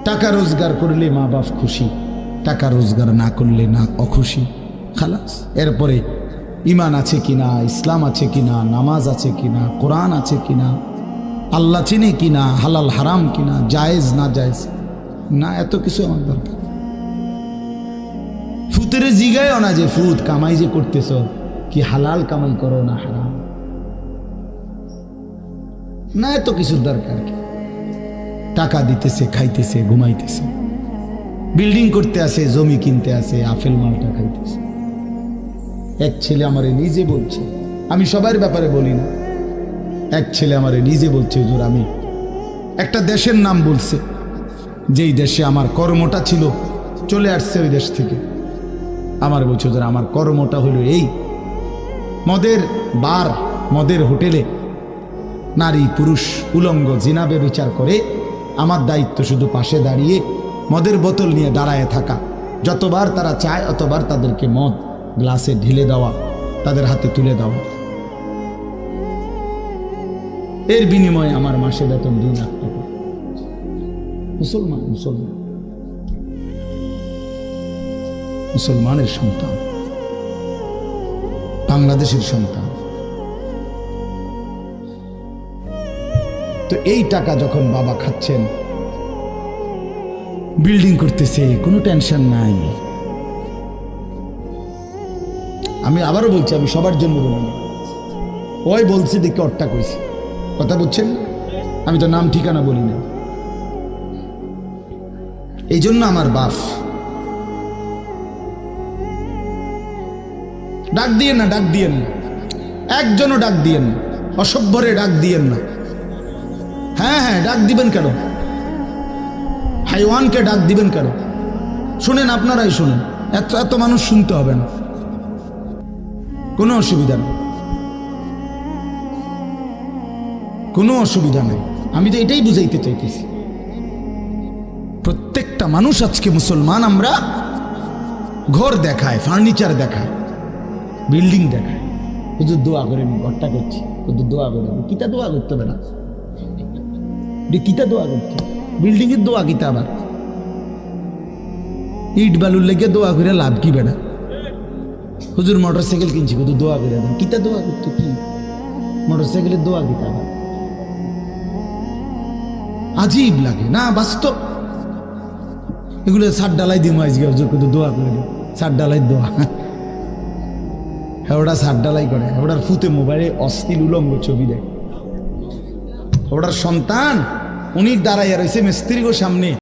টাকা রোজগার করলে মা বাপ খুশি, টাকা রোজগার না করলে না অখুশি, খালাস। এরপরে ইমান আছে কিনা, ইসলাম আছে কিনা, নামাজ আছে কিনা, কোরআন আছে কিনা, আল্লাহ চিনে কিনা, হালাল হারাম কিনা, জায়েজ না জায়েজ না, এত কিছু আমার দরকার। ফুতের জিগায়ও না যে ফুত কামাই যে করতেছ কি হালাল কামাই করো না হারাম, না এত কিছুর দরকার কি। টাকা দিতেছে, খাইতেছে, ঘুমাইতেছে, বিল্ডিং করতে আসে, জমি কিনতে আসে, আপেল মালটা খাইতেছে। এক ছেলে আমারে নিজে বলছে, আমি সবার ব্যাপারে বলি না, এক ছেলে আমারে নিজে বলছে, হুজুর আমি একটা দেশের নাম বলছে, যেই দেশে আমার কর্মটা ছিল, চলে আসছে ওই দেশ থেকে। আমার বলছে, হুজুর আমার কর্মটা হলো এই, মদের বার, মদের হোটেলে নারী পুরুষ উলঙ্গ জিনাবে বিচার করে, আমার দায়িত্ব শুধু পাশে দাঁড়িয়ে মদের বোতল নিয়ে দাঁড়ায় থাকা, যতবার তারা চায় অতবার তাদেরকে মদ গ্লাসে ঢেলে দেওয়া, তাদের হাতে তুলে দেওয়া। এর বিনিময়ে আমার মাসে বেতন 2 লাখ টাকা। মুসলমান, মুসলমান, মুসলমানের সন্তান, বাংলাদেশের সন্তান। তো এই টাকা যখন বাবা খাচ্ছেন, বিল্ডিং করতেছে, কোনো টেনশন নাই। আমি আবারও বলছি, আমি সবার জন্য বলি, ওই বলছি দেখে অট্টা কইছি, কথা বুঝছেন? আমি তো নাম ঠিকানা বলি না। এই জন্য আমার বাপ, ডাক দিয়েন না, ডাক দিয়েন না, একজনও ডাক দিয়েন না, অসভ্যরে ডাক দিয়েন না। হ্যাঁ হ্যাঁ, ডাক দিবেন কেন? হাইওয়ানকে ডাক দিবেন কেন? শুনেন, আপনারাই শুনেন, এত এত মানুষ শুনতে হবে না, কোনো অসুবিধা নেই, কোনো অসুবিধা নেই। আমি তো এটাই বুঝাইতে চাইতেছি, প্রত্যেকটা মানুষ আজকে মুসলমান, আমরা ঘর দেখায়, ফার্নিচার দেখায়, বিল্ডিং দেখায়, হুজুর দোয়া করেন, ঘরটা করছি, হুজুর দোয়া করেন। কিতা দোয়া করতে হবে না, কিতা দোয়া করতে, বিল্ডিং এর দোয়া কিতা, আবার ইট বালুর লেগে দোয়া করে লাভ কি বেড়া? হুজুর মোটর সাইকেল কিনছি, হুজুর দোয়া করে দেন। কিতা দোয়া করতো, কি মোটর সাইকেলের দোয়া কিতা? আবার আজীব লাগে না বাস্তব। এগুলো সার ডালাই দিই আজকে, হুজুর কত দোয়া করে দেন, সার ডালাই দোয়া। হ্যাঁ, ওটা সার ডালাই করে, ওটার ফুতে মোবাইলে অশ্লীল উলঙ্গ ছবি দেয়। ওটার সন্তান উনি দাঁড়াইয়া রয়েছে মিস্ত্রির সামনে,